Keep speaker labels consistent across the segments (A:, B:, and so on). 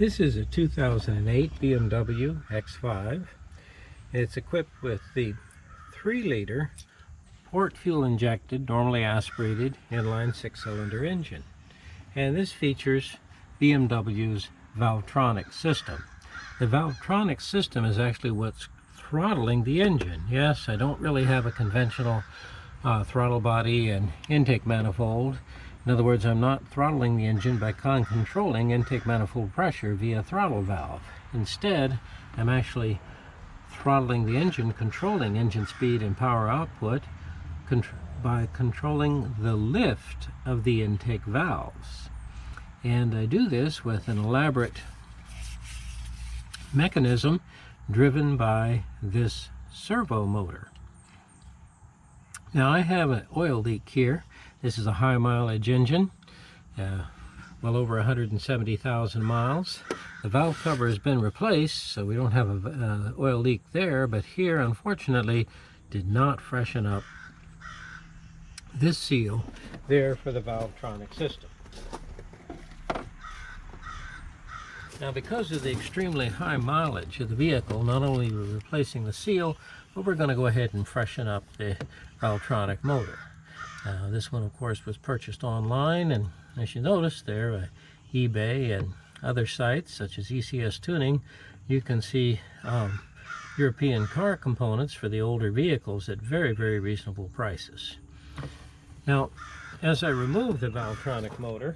A: This is a 2008 BMW X5. It's equipped with the 3-liter port fuel injected, normally aspirated, inline 6-cylinder engine. And this features BMW's Valvetronic system. The Valvetronic system is actually what's throttling the engine. Yes, I don't really have a conventional throttle body and intake manifold. In other words, I'm not throttling the engine by controlling intake manifold pressure via throttle valve. Instead, I'm actually throttling the engine, controlling engine speed and power output by controlling the lift of the intake valves. And I do this with an elaborate mechanism driven by this servo motor. Now I have an oil leak here. This is a high mileage engine, well over 170,000 miles. The valve cover has been replaced, so we don't have an oil leak there, but here unfortunately did not freshen up this seal there for the Valvetronic system. Now, because of the extremely high mileage of the vehicle, not only are we replacing the seal, but we're going to go ahead and freshen up the Valvetronic motor. This one, of course, was purchased online, and as you notice there, eBay and other sites such as ECS Tuning, you can see European car components for the older vehicles at very, very reasonable prices. Now, as I remove the Valvetronic motor,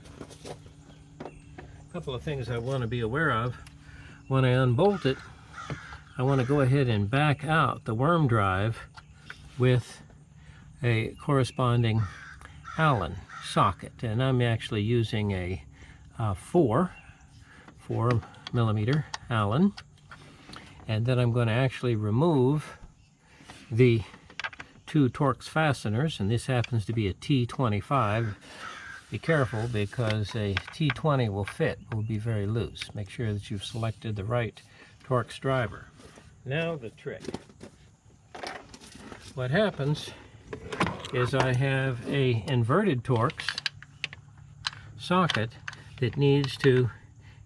A: a couple of things I want to be aware of. When I unbolt it, I want to go ahead and back out the worm drive with a corresponding Allen socket, and I'm actually using a 4 millimeter Allen, and then I'm going to actually remove the 2 Torx fasteners, and this happens to be a T25. Be careful, because a T20 will be very loose. Make sure that you've selected the right Torx driver. Now the trick. What happens is I have a inverted Torx socket that needs to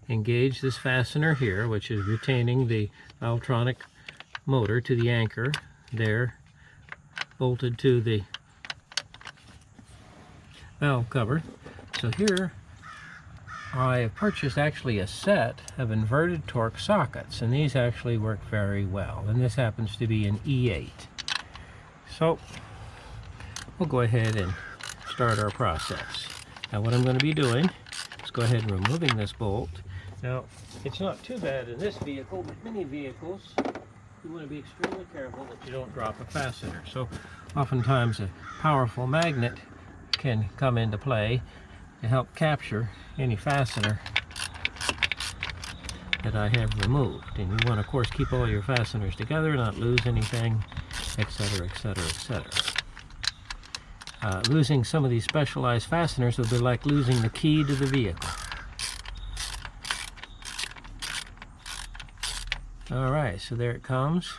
A: engage this fastener here, which is retaining the Valvetronic motor to the anchor there, bolted to the valve cover. So here I have purchased actually a set of inverted Torx sockets, and these actually work very well, and this happens to be an E8. So we'll go ahead and start our process. Now what I'm going to be doing is go ahead and removing this bolt. Now it's not too bad in this vehicle, but many vehicles you want to be extremely careful that you don't drop a fastener. So oftentimes a powerful magnet can come into play to help capture any fastener that I have removed. And you want to, of course, keep all your fasteners together, not lose anything, etc., etc., etc. Losing some of these specialized fasteners would be like losing the key to the vehicle. Alright, so there it comes,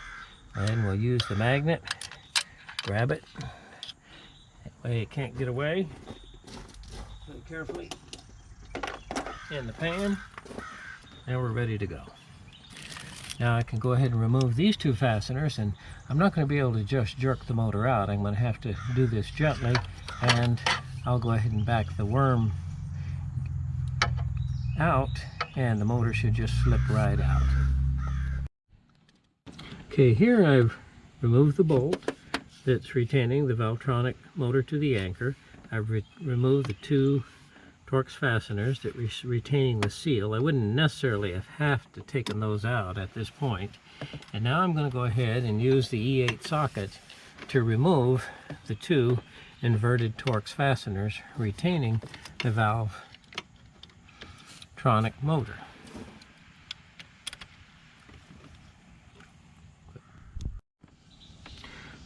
A: and we'll use the magnet, grab it, that way it can't get away. Put it carefully in the pan. Now we're ready to go. Now I can go ahead and remove these 2 fasteners, and I'm not going to be able to just jerk the motor out. I'm going to have to do this gently, and I'll go ahead and back the worm out, and the motor should just slip right out. Okay, here I've removed the bolt that's retaining the Valvetronic motor to the anchor. I've removed the 2 Torx fasteners that retaining the seal. I wouldn't necessarily have to taken those out at this point. And now I'm going to go ahead and use the E8 socket to remove the 2 inverted Torx fasteners retaining the Valvetronic motor.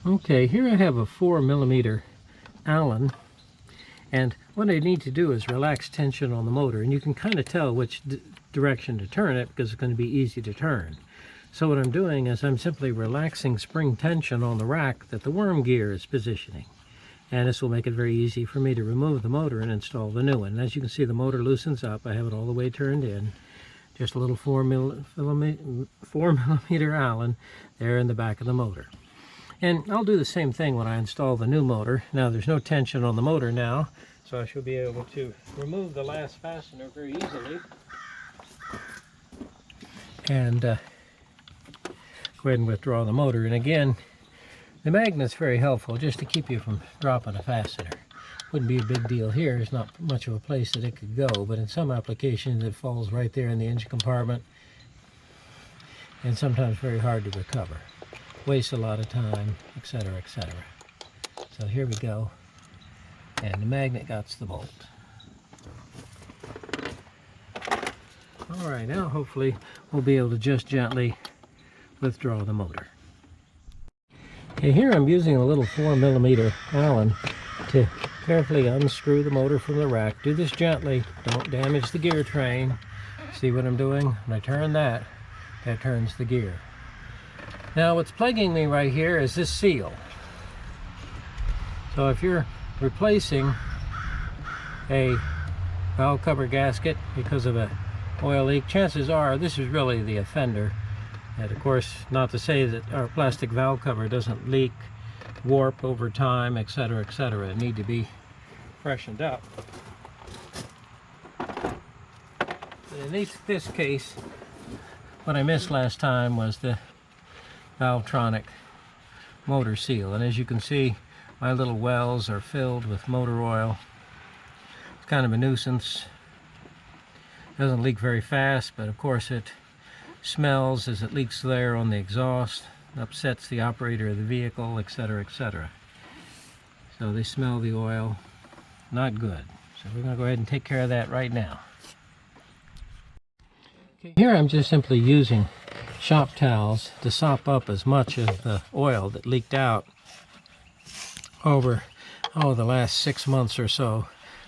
A: Okay, here I have a 4 millimeter Allen, and what I need to do is relax tension on the motor, and you can kind of tell which direction to turn it because it's going to be easy to turn. So what I'm doing is I'm simply relaxing spring tension on the rack that the worm gear is positioning, and this will make it very easy for me to remove the motor and install the new one. And as you can see, the motor loosens up. I have it all the way turned in. Just a little 4mm Allen there in the back of the motor. And I'll do the same thing when I install the new motor. Now there's no tension on the motor now, so I should be able to remove the last fastener very easily. And go ahead and withdraw the motor. And again, the magnet's very helpful just to keep you from dropping a fastener. Wouldn't be a big deal here. There's not much of a place that it could go, but in some applications it falls right there in the engine compartment, and sometimes very hard to recover. Wastes a lot of time, etc., etc. So here we go, and the magnet got the bolt. All right, now hopefully we'll be able to just gently withdraw the motor. Okay, here I'm using a little 4mm Allen to carefully unscrew the motor from the rack. Do this gently, don't damage the gear train. See what I'm doing? When I turn that, that turns the gear. Now what's plaguing me right here is this seal. So if you're replacing a valve cover gasket because of a oil leak, chances are this is really the offender. And of course, not to say that our plastic valve cover doesn't leak, warp over time, etc., etc. It need to be freshened up. But in this case, what I missed last time was the Valvetronic motor seal, and as you can see, my little wells are filled with motor oil. It's kind of a nuisance. It doesn't leak very fast, but of course it smells as it leaks there on the exhaust, upsets the operator of the vehicle, etc., etc. So they smell the oil, not good. So we're going to go ahead and take care of that right now. Okay, here I'm just simply using shop towels to sop up as much of the oil that leaked out over the last 6 months or so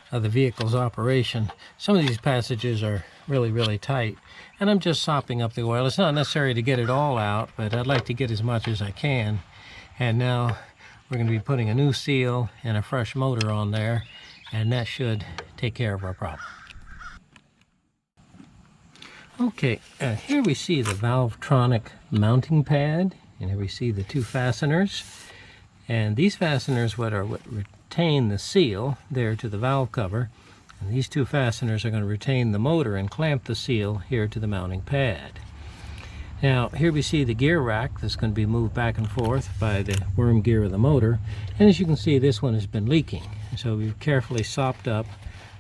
A: of the vehicle's operation. Some of these passages are really tight, and I'm just sopping up the oil. It's not necessary to get it all out, but I'd like to get as much as I can. And now we're going to be putting a new seal and a fresh motor on there, and that should take care of our problem. Okay, here we see the Valvetronic mounting pad, and here we see the two fasteners. And these fasteners what retain the seal there to the valve cover, and these two fasteners are going to retain the motor and clamp the seal here to the mounting pad. Now here we see the gear rack that's going to be moved back and forth by the worm gear of the motor, and as you can see, this one has been leaking. So we've carefully sopped up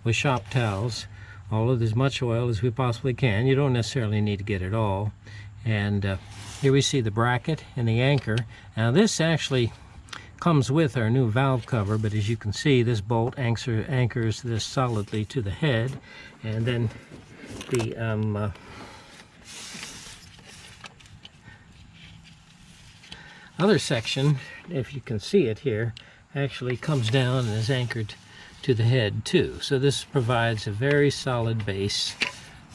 A: with shop towels all of as much oil as we possibly can. You don't necessarily need to get it all. And here we see the bracket and the anchor. Now this actually comes with our new valve cover, but as you can see, this bolt anchors this solidly to the head, and then the other section, if you can see it here, actually comes down and is anchored to the head too. So this provides a very solid base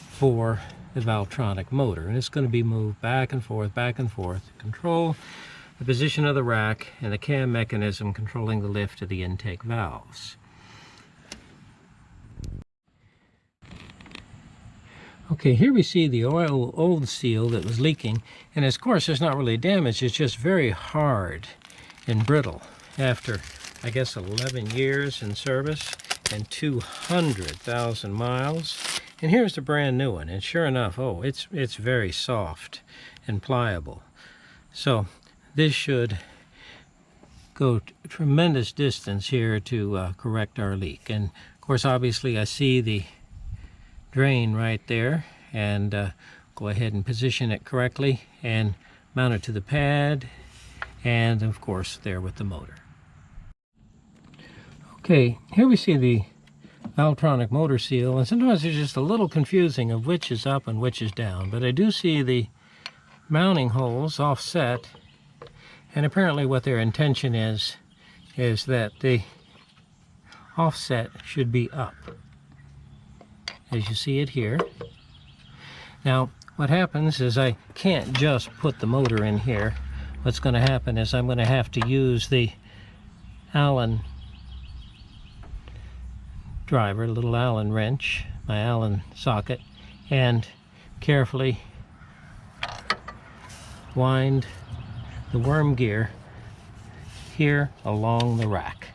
A: for the Valvetronic motor, and it's going to be moved back and forth to control the position of the rack and the cam mechanism controlling the lift of the intake valves. Okay, here we see the old seal that was leaking, and of course it's not really damaged, it's just very hard and brittle after, I guess, 11 years in service and 200,000 miles. And here's the brand new one, and sure enough, oh, it's very soft and pliable. So this should go a tremendous distance here to correct our leak. And of course, obviously, I see the drain right there, and go ahead and position it correctly and mount it to the pad, and of course there with the motor. Okay, here we see the Valvetronic motor seal, and sometimes it's just a little confusing of which is up and which is down, but I do see the mounting holes offset, and apparently what their intention is that the offset should be up, as you see it here. Now what happens is I can't just put the motor in here. What's going to happen is I'm going to have to use the Allen driver, little Allen wrench, my Allen socket, and carefully wind the worm gear here along the rack.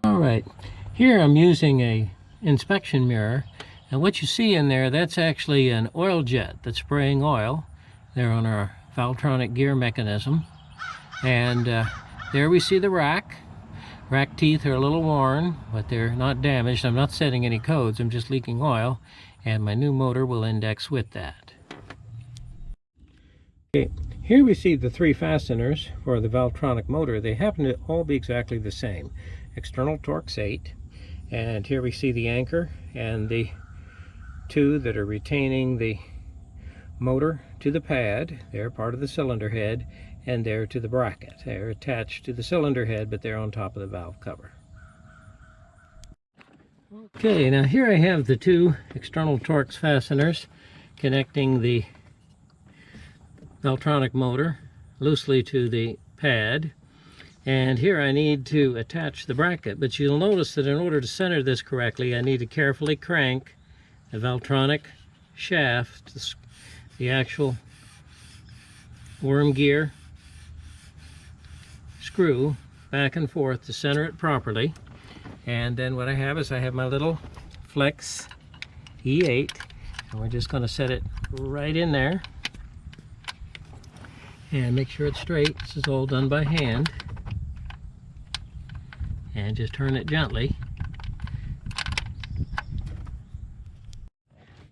A: Alright, here I'm using a inspection mirror, and what you see in there, that's actually an oil jet that's spraying oil there on our Valvetronic gear mechanism. And there we see the rack. Rack teeth are a little worn, but they're not damaged. I'm not setting any codes, I'm just leaking oil, and my new motor will index with that. Okay, here we see the 3 fasteners for the Valvetronic motor. They happen to all be exactly the same. External Torx 8, and here we see the anchor and the 2 that are retaining the motor to the pad. They're part of the cylinder head, and they're to the bracket. They're attached to the cylinder head, but they're on top of the valve cover. Okay, now here I have the 2 external Torx fasteners connecting the Valvetronic motor loosely to the pad. And here I need to attach the bracket, but you'll notice that in order to center this correctly, I need to carefully crank the Valvetronic shaft, the actual worm gear screw, back and forth to center it properly. And then what I have is I have my little Flex E8, and we're just going to set it right in there and make sure it's straight. This is all done by hand. And just turn it gently.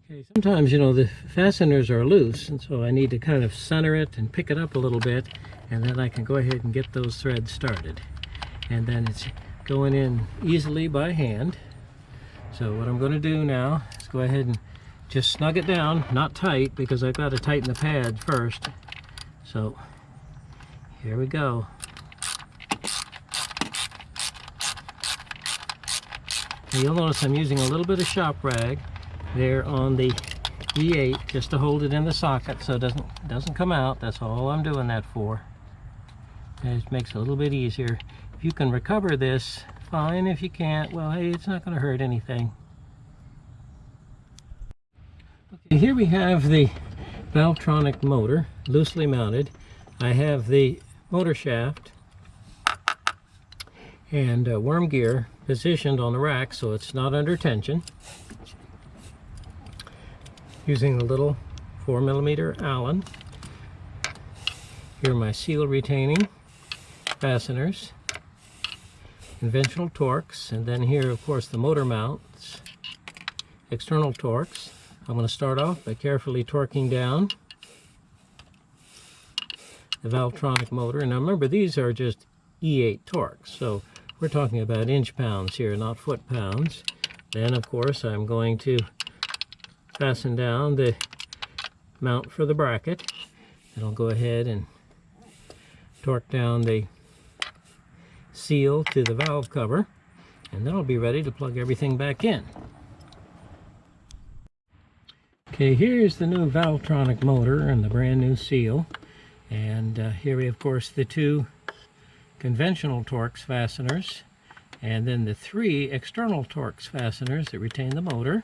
A: Okay, sometimes, you know, the fasteners are loose, and so I need to kind of center it and pick it up a little bit, and then I can go ahead and get those threads started. And then it's going in easily by hand. So what I'm going to do now is go ahead and just snug it down, not tight, because I've got to tighten the pad first. So here we go. You'll notice I'm using a little bit of shop rag there on the E8 just to hold it in the socket so it doesn't come out. That's all I'm doing that for. And it makes it a little bit easier. If you can recover this, fine. If you can't, well, hey, it's not going to hurt anything. Okay, here we have the Valvetronic motor loosely mounted. I have the motor shaft and worm gear positioned on the rack so it's not under tension. Using the little 4mm Allen. Here are my seal retaining fasteners, conventional Torx, and then here of course the motor mounts, external Torx. I'm going to start off by carefully torquing down the Valvetronic motor, and now remember these are just E8 Torx, so we're talking about inch-pounds here, not foot-pounds. Then, of course, I'm going to fasten down the mount for the bracket. And I'll go ahead and torque down the seal to the valve cover. And then I'll be ready to plug everything back in. Okay, here's the new Valvetronic motor and the brand new seal. And here we have, of course, the 2 conventional Torx fasteners, and then the 3 external Torx fasteners that retain the motor.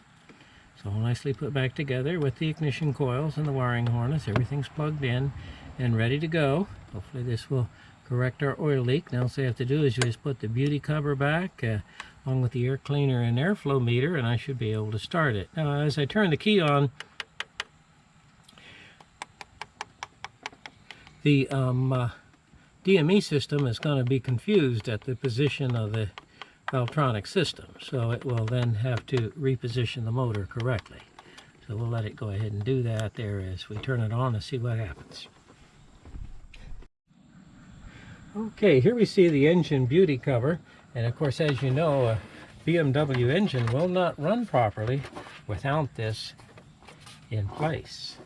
A: So all nicely put back together with the ignition coils and the wiring harness. Everything's plugged in and ready to go. Hopefully this will correct our oil leak. Now all I have to do is just put the beauty cover back along with the air cleaner and airflow meter, and I should be able to start it. Now as I turn the key on, the DME system is going to be confused at the position of the Valvetronic system, so it will then have to reposition the motor correctly. So we'll let it go ahead and do that there as we turn it on and see what happens. Okay, here we see the engine beauty cover, and of course, as you know, a BMW engine will not run properly without this in place.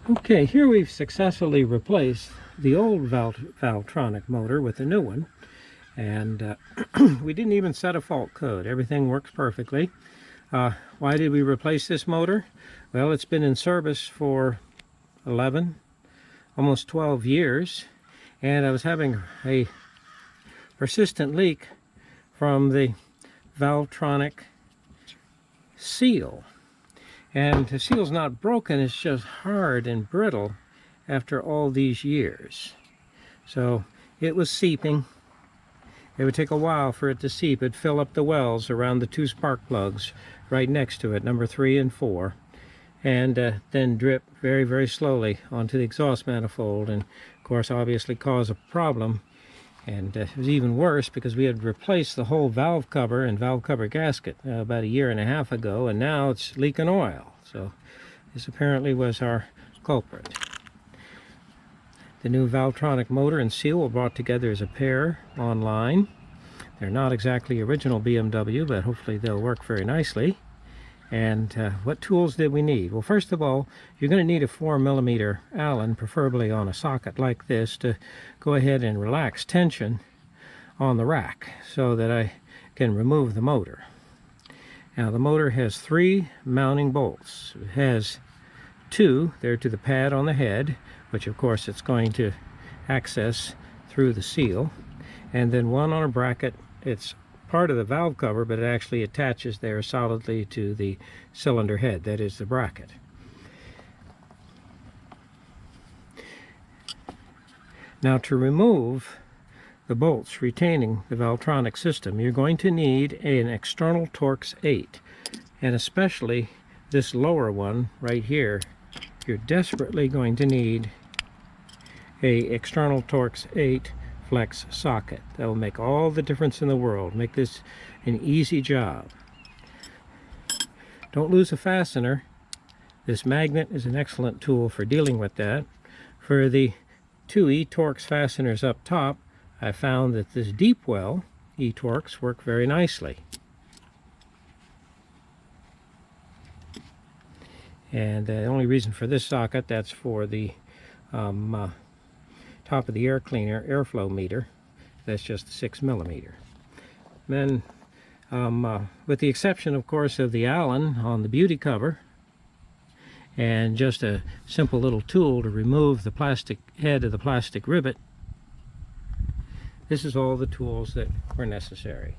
A: Okay, here we've successfully replaced the old Valvetronic motor with the new one, and we didn't even set a fault code. Everything works perfectly. Why did we replace this motor? Well, it's been in service for 11, almost 12 years, and I was having a persistent leak from the Valvetronic seal. And the seal's not broken, it's just hard and brittle after all these years. So it was seeping. It would take a while for it to seep. It'd fill up the wells around the two spark plugs right next to it, number 3 and 4, and then drip very, very slowly onto the exhaust manifold, and of course obviously cause a problem. And it was even worse because we had replaced the whole valve cover and valve cover gasket about 1.5 years ago, and now it's leaking oil. So this apparently was our culprit. The new Valvetronic motor and seal were brought together as a pair online. They're not exactly original BMW, but hopefully they'll work very nicely. And what tools did we need? Well, first of all, you're going to need a 4mm Allen, preferably on a socket like this, to go ahead and relax tension on the rack so that I can remove the motor. Now, the motor has 3 mounting bolts. It has 2 there to the pad on the head, which of course it's going to access through the seal, and then 1 on a bracket. It's part of the valve cover, but it actually attaches there solidly to the cylinder head, that is the bracket. Now, to remove the bolts retaining the Valvetronic system, you're going to need an external Torx 8, and especially this lower one right here. You're desperately going to need a external Torx 8 flex socket. That will make all the difference in the world. Make this an easy job. Don't lose a fastener. This magnet is an excellent tool for dealing with that. For the 2 E-Torx fasteners up top, I found that this deep well E-Torx work very nicely. And the only reason for this socket, that's for the top of the air cleaner airflow meter. That's just 6mm. Then with the exception of course of the Allen on the beauty cover and just a simple little tool to remove the plastic head of the plastic rivet, this is all the tools that were necessary.